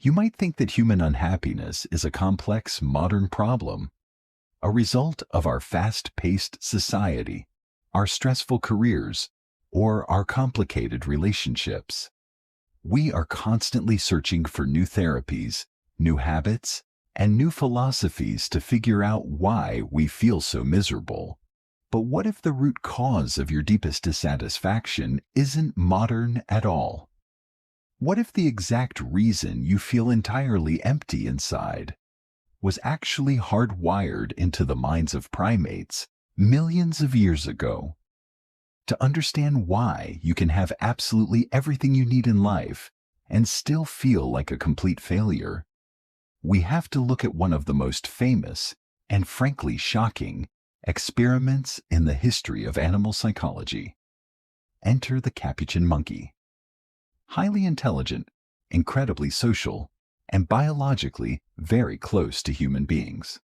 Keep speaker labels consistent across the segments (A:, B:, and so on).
A: You might think that human unhappiness is a complex modern problem, a result of our fast-paced society, our stressful careers, or our complicated relationships. We are constantly searching for new therapies, new habits, and new philosophies to figure out why we feel so miserable. But what if the root cause of your deepest dissatisfaction isn't modern at all? What if the exact reason you feel entirely empty inside was actually hardwired into the minds of primates millions of years ago? To understand why you can have absolutely everything you need in life and still feel like a complete failure, we have to look at one of the most famous and frankly shocking experiments in the history of animal psychology. Enter the Capuchin monkey. Highly intelligent, incredibly social, and biologically very close to human beings.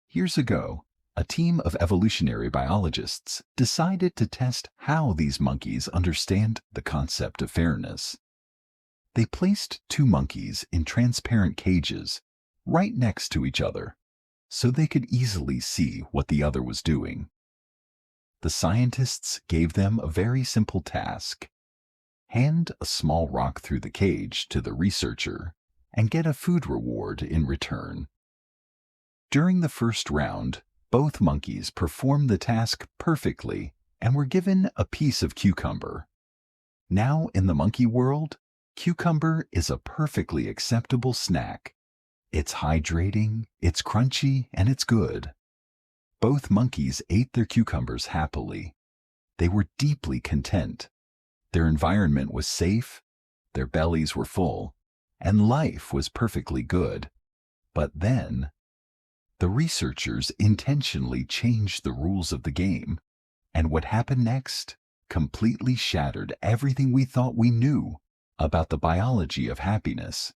A: Years ago, a team of evolutionary biologists decided to test how these monkeys understand the concept of fairness. They placed two monkeys in transparent cages right next to each other so they could easily see what the other was doing. The scientists gave them a very simple task: hand a small rock through the cage to the researcher and get a food reward in return. During the first round, both monkeys performed the task perfectly and were given a piece of cucumber. Now, in the monkey world, cucumber is a perfectly acceptable snack. It's hydrating, it's crunchy, and it's good. Both monkeys ate their cucumbers happily. They were deeply content. Their environment was safe, their bellies were full, and life was perfectly good. But then, the researchers intentionally changed the rules of the game, and what happened next completely shattered everything we thought we knew about the biology of happiness.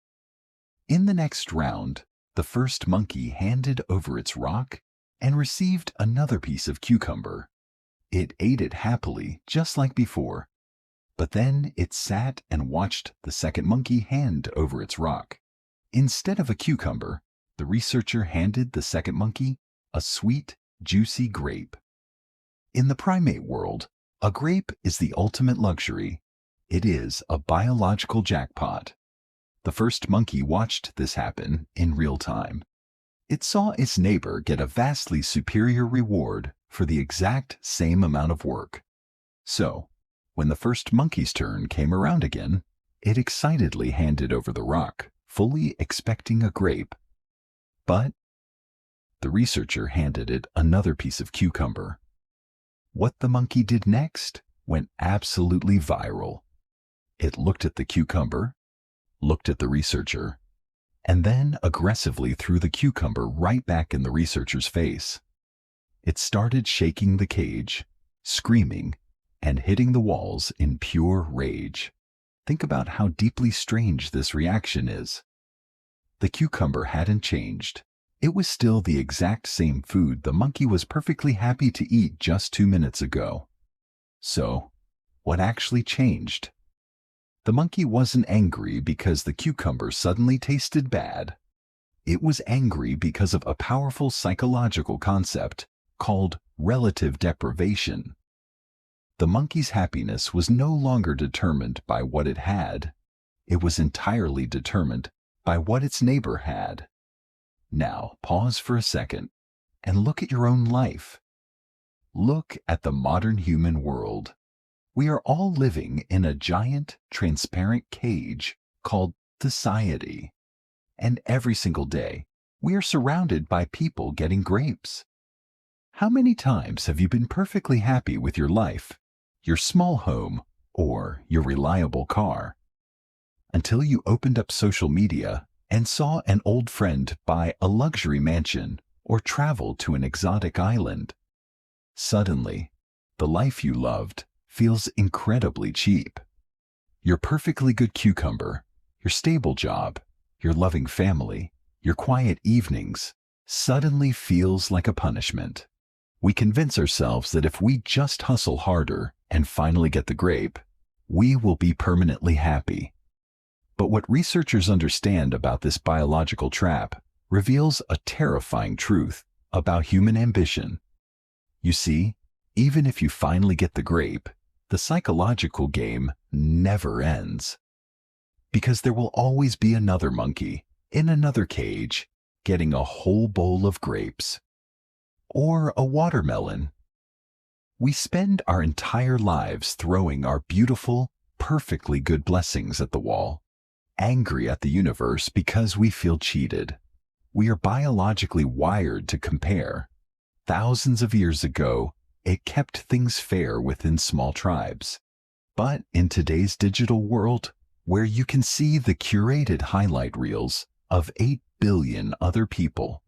A: In the next round, the first monkey handed over its rock and received another piece of cucumber. It ate it happily, just like before. But then it sat and watched the second monkey hand over its rock. Instead of a cucumber, the researcher handed the second monkey a sweet, juicy grape. In the primate world, a grape is the ultimate luxury. It is a biological jackpot. The first monkey watched this happen in real time. It saw its neighbor get a vastly superior reward for the exact same amount of work. So, when the first monkey's turn came around again, it excitedly handed over the rock, fully expecting a grape. But the researcher handed it another piece of cucumber. What the monkey did next went absolutely viral. It looked at the cucumber, looked at the researcher, and then aggressively threw the cucumber right back in the researcher's face. It started shaking the cage, screaming, and hitting the walls in pure rage. Think about how deeply strange this reaction is. The cucumber hadn't changed. It was still the exact same food the monkey was perfectly happy to eat just 2 minutes ago. So, what actually changed? The monkey wasn't angry because the cucumber suddenly tasted bad. It was angry because of a powerful psychological concept called relative deprivation. The monkey's happiness was no longer determined by what it had. It was entirely determined by what its neighbor had. Now, pause for a second and look at your own life. Look at the modern human world. We are all living in a giant, transparent cage called society. And every single day, we are surrounded by people getting grapes. How many times have you been perfectly happy with your life, your small home, or your reliable car, until you opened up social media and saw an old friend buy a luxury mansion or travel to an exotic island? Suddenly, the life you loved feels incredibly cheap. Your perfectly good cucumber, your stable job, your loving family, your quiet evenings suddenly feels like a punishment. We convince ourselves that if we just hustle harder and finally get the grape, we will be permanently happy. But what researchers understand about this biological trap reveals a terrifying truth about human ambition. You see, even if you finally get the grape, the psychological game never ends. Because there will always be another monkey in another cage getting a whole bowl of grapes. Or a watermelon. We spend our entire lives throwing our beautiful, perfectly good blessings at the wall, angry at the universe because we feel cheated. We are biologically wired to compare. Thousands of years ago, it kept things fair within small tribes. But in today's digital world, where you can see the curated highlight reels of 8 billion other people,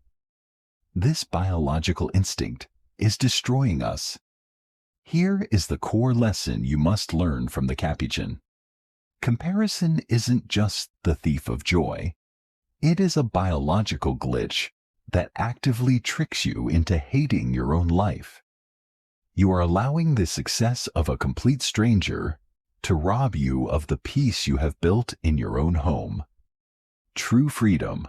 A: this biological instinct is destroying us. Here is the core lesson you must learn from the Capuchin. Comparison isn't just the thief of joy. It is a biological glitch that actively tricks you into hating your own life. You are allowing the success of a complete stranger to rob you of the peace you have built in your own home. True freedom,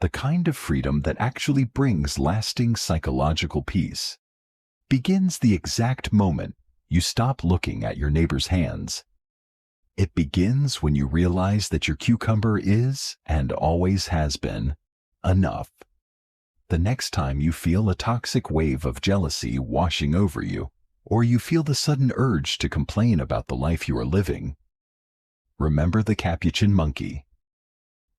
A: the kind of freedom that actually brings lasting psychological peace, begins the exact moment you stop looking at your neighbor's hands. It begins when you realize that your cucumber is, and always has been, enough. The next time you feel a toxic wave of jealousy washing over you, or you feel the sudden urge to complain about the life you are living, remember the Capuchin monkey.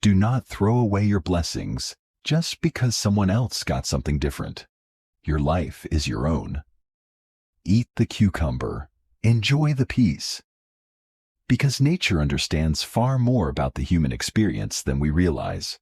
A: Do not throw away your blessings just because someone else got something different. Your life is your own. Eat the cucumber. Enjoy the peace. Because nature understands far more about the human experience than we realize.